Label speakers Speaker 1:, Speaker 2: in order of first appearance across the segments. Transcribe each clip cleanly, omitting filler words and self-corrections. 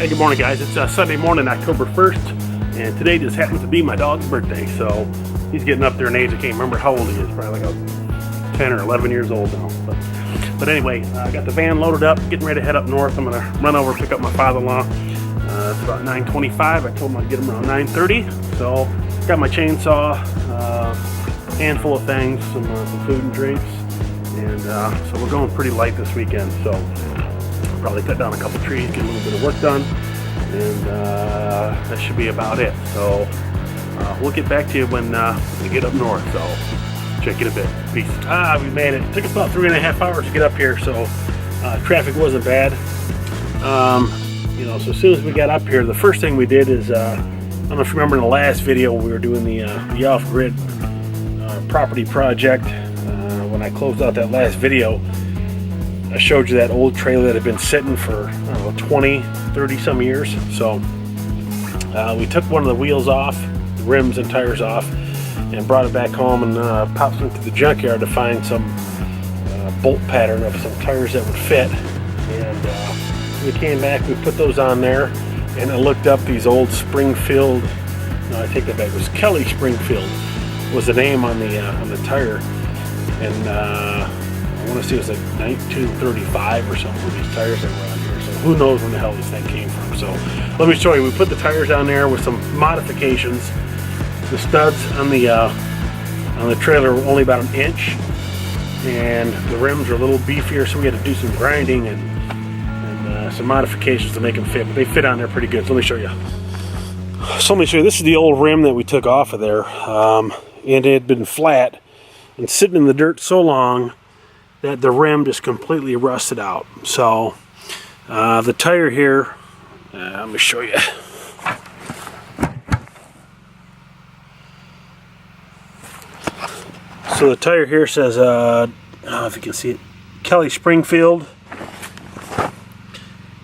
Speaker 1: Hey, good morning, guys. It's Sunday morning, October 1st, and today just happens to be my dog's birthday. So he's getting up there in age. I can't remember how old he is. Probably like 10 or 11 years old now. But anyway, I got the van loaded up, getting ready to head up north. I'm gonna run over, pick up my father-in-law. It's about 9:25. I told him I'd get him around 9:30. So got my chainsaw, handful of things, some food and drinks, and so we're going pretty light this weekend. So probably cut down a couple trees, get a little bit of work done, and that should be about it. So we'll get back to you when we get up north. So check it a bit. Peace. We made it. It took us about 3.5 hours to get up here, so traffic wasn't bad. So as soon as we got up here, the first thing we did is, I don't know if you remember in the last video, we were doing the off-grid property project. When I closed out that last video, I showed you that old trailer that had been sitting for, 20, 30 some years. So we took one of the wheels off, the rims and tires off, and brought it back home and popped it into the junkyard to find some bolt pattern of some tires that would fit. And we came back, we put those on there, and I looked up these old Springfield, no, I take that back, it was Kelly Springfield was the name on the tire. And I want to say it was like 1935 or something with these tires that were on here. So who knows when the hell this thing came from. So let me show you. We put the tires on there with some modifications. The studs on the trailer were only about 1 inch, and the rims are a little beefier, so we had to do some grinding and some modifications to make them fit. But they fit on there pretty good. So let me show you. So let me show you. This is the old rim that we took off of there, and it had been flat and sitting in the dirt so long that the rim just completely rusted out. So the tire here, let me show you. So the tire here says, I don't know if you can see it, Kelly Springfield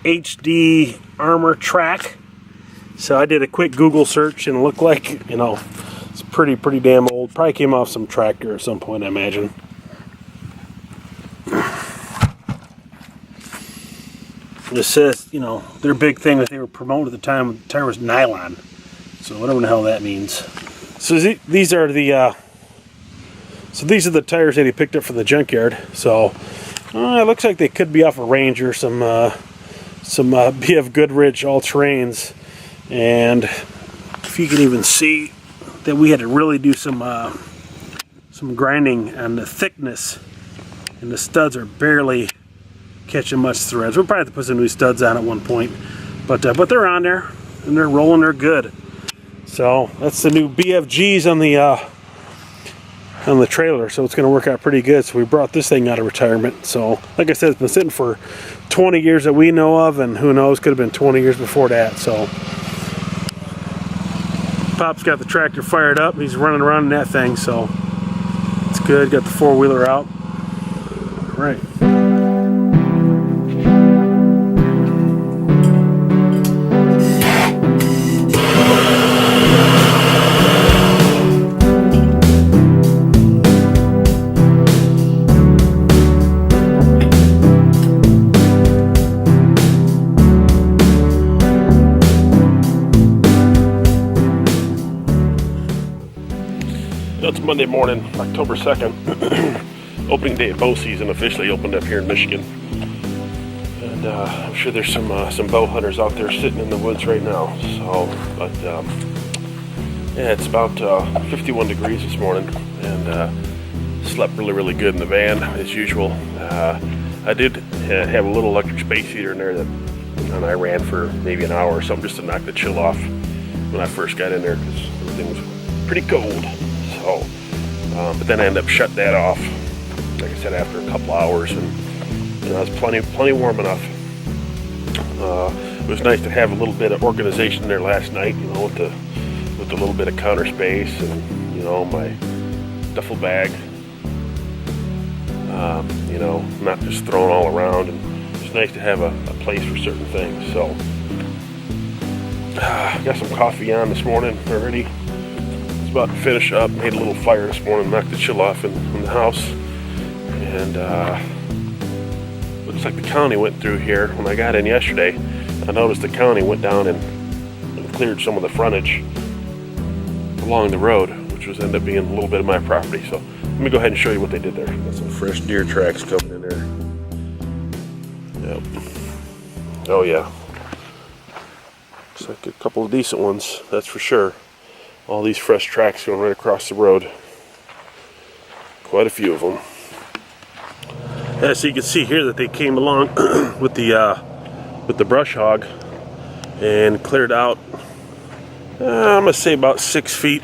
Speaker 1: HD Armor Track. So I did a quick Google search and it looked like, it's pretty damn old. Probably came off some tractor at some point, I imagine. It says, their big thing that they were promoting at the time, the tire was nylon. So whatever the hell that means. So these are the tires that he picked up from the junkyard. So it looks like they could be off a Ranger, some BF Goodrich all-terrains, and if you can even see that we had to really do some grinding on the thickness, and the studs are barely catching much threads. We'll probably have to put some new studs on at one point, but they're on there and they're rolling. They're good. So that's the new BFGs on the trailer. So it's going to work out pretty good. So we brought this thing out of retirement. So like I said, it's been sitting for 20 years that we know of, and who knows, could have been 20 years before that. So Pop's got the tractor fired up. He's running around in that thing, so it's good. Got the four-wheeler out. All right. It's Monday morning, October 2nd. Opening day of bow season officially opened up here in Michigan. And I'm sure there's some bow hunters out there sitting in the woods right now. So, but yeah, it's about 51 degrees this morning, and slept really good in the van as usual. I did have a little electric space heater in there and I ran for maybe an hour or something just to knock the chill off when I first got in there, because everything was pretty cold. So, but then I ended up shutting that off, like I said, after a couple hours, and it was plenty warm enough. It was nice to have a little bit of organization there last night, with a little bit of counter space and my duffel bag, not just thrown all around, and it's nice to have a place for certain things. So got some coffee on this morning already. It's about to finish up. Made a little fire this morning, knocked the chill off in the house, and looks like the county went through here when I got in yesterday. I noticed the county went down and cleared some of the frontage along the road, which was ended up being a little bit of my property. So let me go ahead and show you what they did there. Got some fresh deer tracks coming in there. Yep. Oh yeah. Looks like a couple of decent ones, that's for sure. All these fresh tracks going right across the road. Quite a few of them. Yeah, so you can see here that they came along with the brush hog and cleared out. I'm gonna say about 6 feet.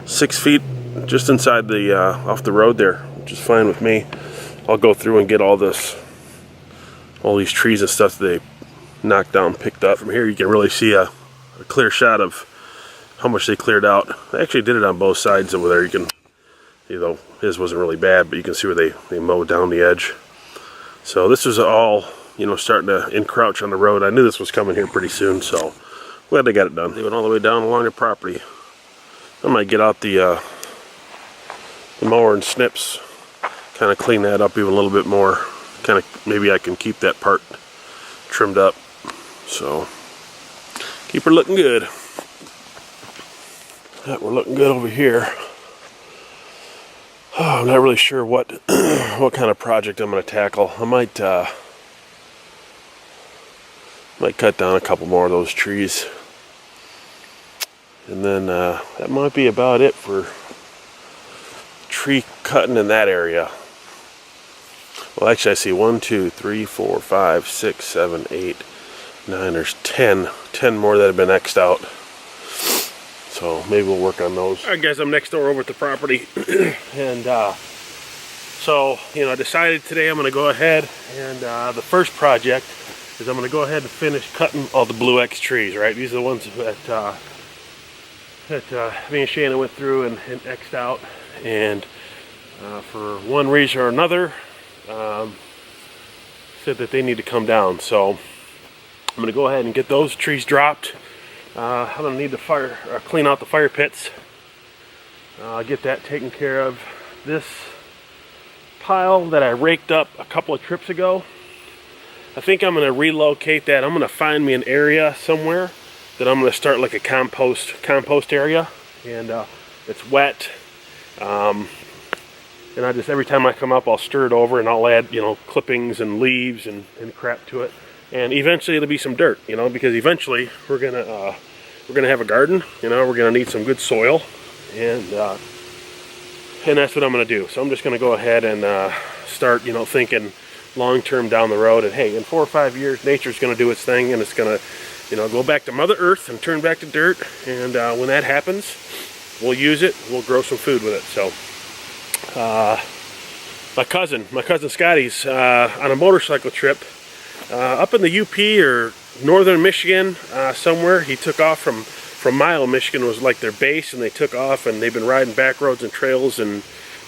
Speaker 1: 6 feet just inside the off the road there, which is fine with me. I'll go through and get all these trees and stuff that they knocked down, picked up. From here you can really see a clear shot of how much they cleared out. They actually did it on both sides over there. You can, you know, his wasn't really bad, but you can see where they mowed down the edge. So this is all, you know, starting to encroach on the road. I knew this was coming here pretty soon, so glad they got it done. They went all the way down along the property. I might get out the mower and snips, kind of clean that up even a little bit more. Kind of, maybe I can keep that part trimmed up. So keep her looking good. Yeah, we're looking good over here. Oh, I'm not really sure what what kind of project I'm going to tackle. I might cut down a couple more of those trees, and then that might be about it for tree cutting in that area. Well, actually, I see 1, 2, 3, 4, 5, 6, 7, 8, 9. There's 10 more that have been X'd out. So maybe we'll work on those. All right, guys, I'm next door over at the property, and so, you know, I decided today I'm going to go ahead and the first project is I'm going to go ahead and finish cutting all the Blue X trees. Right, these are the ones that me and Shannon went through and X'd out, and for one reason or another, said that they need to come down. So I'm going to go ahead and get those trees dropped. I'm going to need to clean out the fire pits. Get that taken care of. This pile that I raked up a couple of trips ago, I think I'm going to relocate that. I'm going to find me an area somewhere that I'm going to start like a compost area, and it's wet. And I just, every time I come up, I'll stir it over and I'll add, you know, clippings and leaves and crap to it. And eventually it'll be some dirt, you know, because eventually we're gonna have a garden. You know, we're gonna need some good soil, and that's what I'm gonna do. So I'm just gonna go ahead and start, you know, thinking long term down the road. And hey, in 4 or 5 years, nature's gonna do its thing, and it's gonna, you know, go back to Mother Earth and turn back to dirt. And when that happens, we'll use it. We'll grow some food with it. So. My cousin Scotty's on a motorcycle trip up in the UP or northern Michigan somewhere. He took off from Mile, Michigan was like their base, and they took off and they've been riding back roads and trails and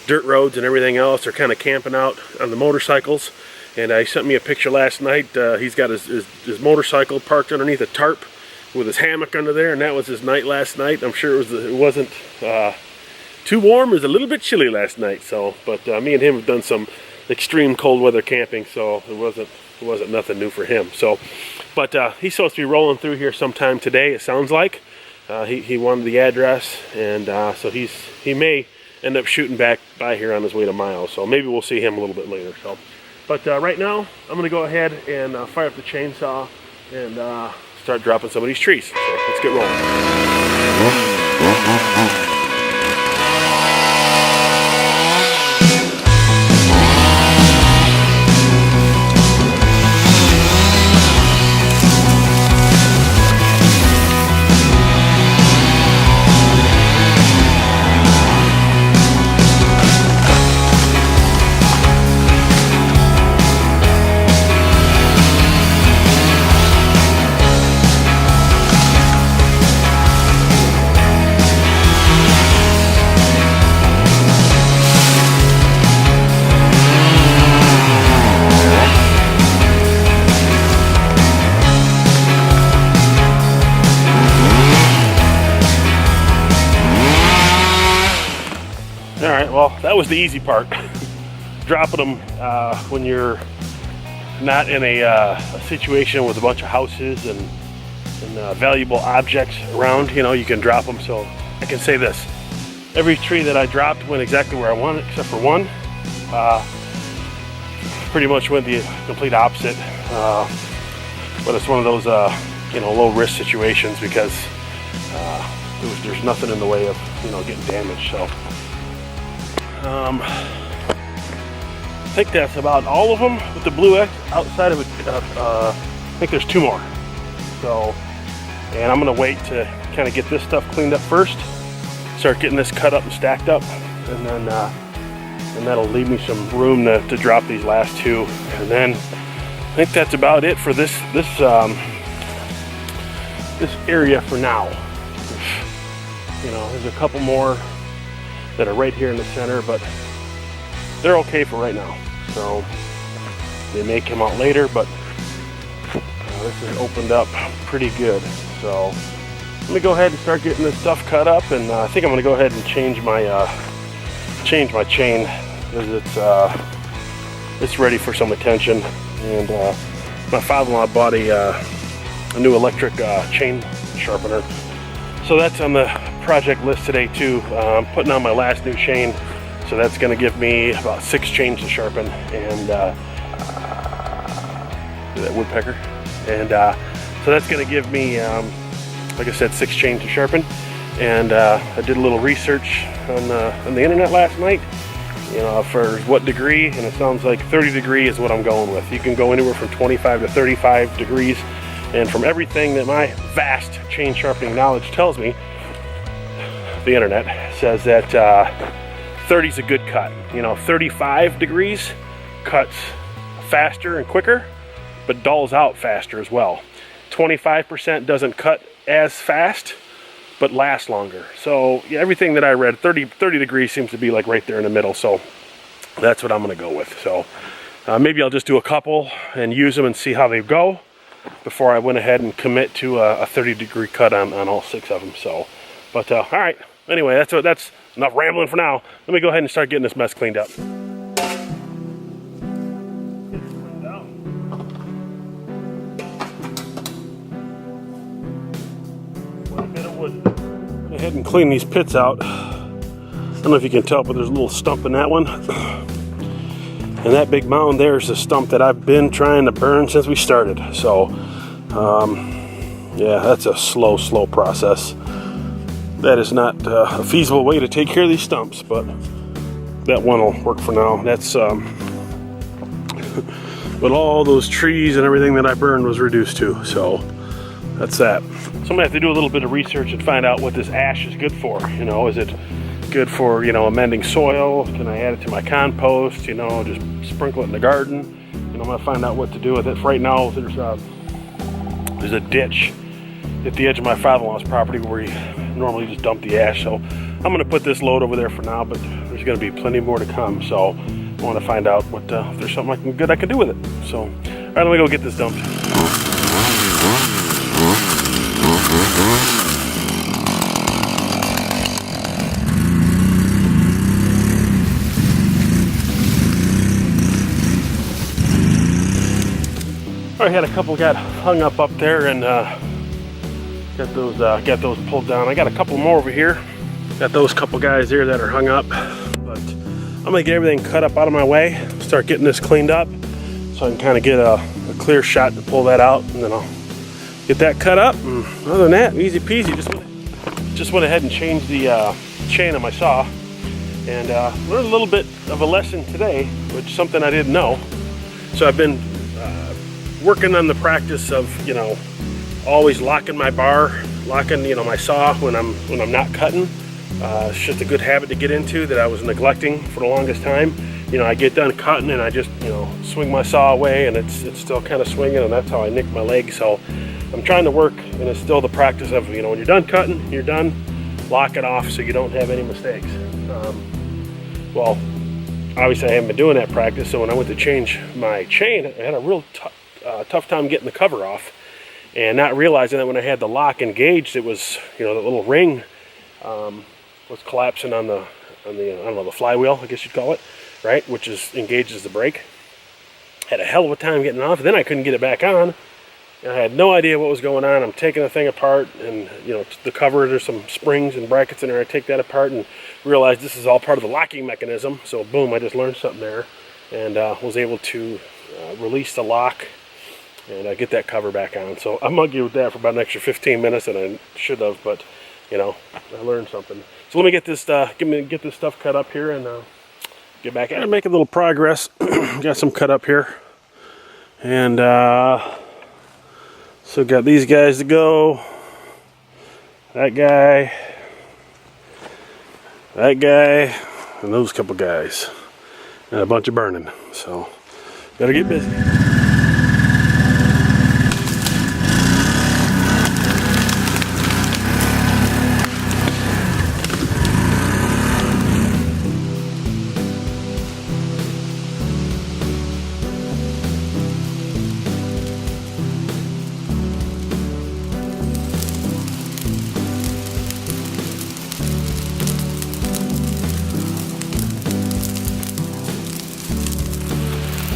Speaker 1: dirt roads and everything else. They're kind of camping out on the motorcycles, and he sent me a picture last night. He's got his motorcycle parked underneath a tarp with his hammock under there, and that was his night last night. I'm sure it wasn't too warm. It was a little bit chilly last night, so, but me and him have done some extreme cold weather camping, so it wasn't nothing new for him. So, but he's supposed to be rolling through here sometime today, it sounds like. He wanted the address, and so he may end up shooting back by here on his way to Miles, so maybe we'll see him a little bit later. So, but right now I'm going to go ahead and fire up the chainsaw and start dropping some of these trees. So let's get rolling. Alright, well, that was the easy part. Dropping them when you're not in a situation with a bunch of houses and valuable objects around. You know, you can drop them. So I can say this: every tree that I dropped went exactly where I wanted, except for one. Pretty much went the complete opposite. But it's one of those you know, low risk situations because there's nothing in the way of, you know, getting damaged. So I think that's about all of them with the Blue X. Outside of it, I think there's 2 more. So, and I'm gonna wait to kind of get this stuff cleaned up first, start getting this cut up and stacked up, and then and that'll leave me some room to drop these last 2. And then I think that's about it for this area for now. You know, there's a couple more that are right here in the center, but they're okay for right now. So they may come out later, but this is opened up pretty good. So let me go ahead and start getting this stuff cut up, and I think I'm going to go ahead and change my chain because it's ready for some attention. And my father-in-law bought a new electric chain sharpener, so that's on the project list today too. I'm putting on my last new chain, so that's going to give me about 6 chains to sharpen, and that woodpecker, and so that's going to give me, like I said, 6 chains to sharpen. And I did a little research on the internet last night, you know, for what degree, and it sounds like 30 degree is what I'm going with. You can go anywhere from 25 to 35 degrees, and from everything that my vast chain sharpening knowledge tells me, the internet says that 30 is a good cut. You know, 35 degrees cuts faster and quicker, but dulls out faster as well. 25% doesn't cut as fast, but lasts longer. So yeah, everything that I read, 30 degrees seems to be like right there in the middle. So that's what I'm gonna go with. So maybe I'll just do a couple and use them and see how they go before I went ahead and commit to a 30 degree cut on all 6 of them. So, but all right. Anyway, that's enough rambling for now. Let me go ahead and start getting this mess cleaned up. Go ahead and clean these pits out. I don't know if you can tell, but there's a little stump in that one. And that big mound there is a stump that I've been trying to burn since we started. So, yeah, that's a slow process. That is not a feasible way to take care of these stumps, but that one will work for now. That's, but all those trees and everything that I burned was reduced to, so that's that. So I'm gonna have to do a little bit of research and find out what this ash is good for. You know, is it good for, you know, amending soil? Can I add it to my compost? You know, just sprinkle it in the garden? You know, I'm gonna find out what to do with it. For right now, there's a ditch at the edge of my father-in-law's property where he normally just dump the ash. So I'm gonna put this load over there for now, but there's gonna be plenty more to come. So I want to find out what if there's something good I can do with it. So, all right, let me go get this dumped. I had a couple got hung up there and got those pulled down. I got a couple more over here. Got those couple guys there that are hung up, but I'm gonna get everything cut up out of my way, start getting this cleaned up so I can kind of get a clear shot to pull that out, and then I'll get that cut up. And other than that, easy peasy. Just went ahead and changed the chain on my saw, and learned a little bit of a lesson today, which is something I didn't know. So I've been working on the practice of, you know, always locking my bar, locking, you know, my saw when I'm not cutting. It's just a good habit to get into that I was neglecting for the longest time. You know, I get done cutting and I just, you know, swing my saw away and it's still kind of swinging, and that's how I nick my leg. So I'm trying to work, and it's still the practice of, you know, when you're done cutting, you're done, lock it off so you don't have any mistakes. Well, obviously I haven't been doing that practice, so when I went to change my chain, I had a real tough time getting the cover off, and not realizing that when I had the lock engaged, it was, you know, the little ring was collapsing on the I don't know, the flywheel, I guess you'd call it, right, which engages the brake. Had a hell of a time getting off. Then I couldn't get it back on. I had no idea what was going on. I'm taking the thing apart, and you know, the cover, there's some springs and brackets in there. I take that apart and realize this is all part of the locking mechanism. So boom, I just learned something there, and was able to release the lock and get that cover back on. So I'm muggy with that for about an extra 15 minutes than I should have, but you know, I learned something. So let me get this get this stuff cut up here and get back at it. Make a little progress. Got some cut up here, and so got these guys to go, that guy, and those couple guys, and a bunch of burning. So gotta get busy.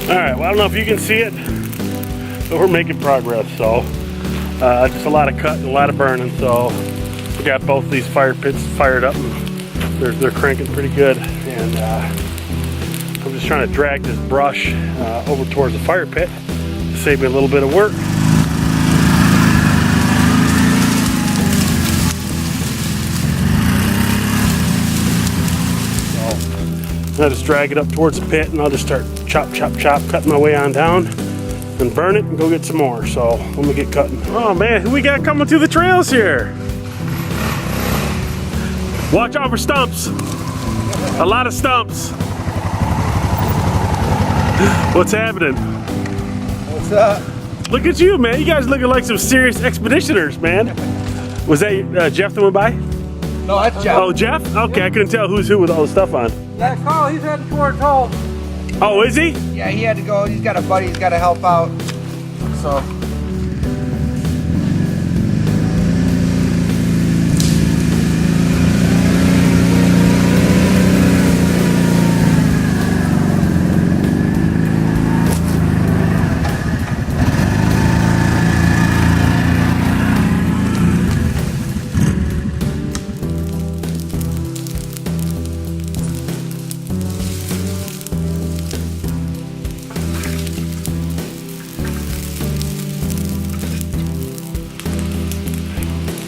Speaker 1: Alright, well, I don't know if you can see it, but we're making progress. So just a lot of cut and a lot of burning. So we got both these fire pits fired up, and they're cranking pretty good. And I'm just trying to drag this brush over towards the fire pit to save me a little bit of work. I'll just drag it up towards the pit, and I'll just start chop, cutting my way on down and burn it and go get some more. So let me get cutting. Oh man, who we got coming through the trails here? Watch out for stumps. A lot of stumps. What's happening?
Speaker 2: What's up?
Speaker 1: Look at you, man. You guys looking like some serious expeditioners, man. Was that Jeff that went by?
Speaker 2: No, that's Jeff.
Speaker 1: Oh, Jeff? Okay, I couldn't tell who's who with all the stuff on.
Speaker 2: Yeah, Carl, he's heading towards home.
Speaker 1: Oh, is he?
Speaker 2: Yeah, he had to go. He's got a buddy. He's got to help out. So.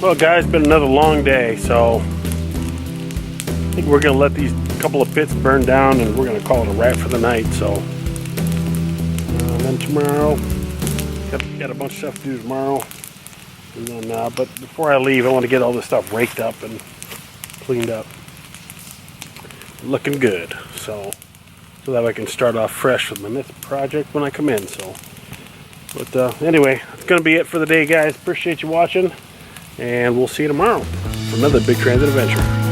Speaker 1: Well guys, it's been another long day, so I think we're gonna let these couple of pits burn down and we're gonna call it a wrap for the night. So then tomorrow, got a bunch of stuff to do tomorrow, and then but before I leave, I want to get all this stuff raked up and cleaned up, looking good, so that I can start off fresh with my next project when I come in. So but anyway, that's gonna be it for the day, guys. Appreciate you watching, and we'll see you tomorrow for another Big Transit adventure.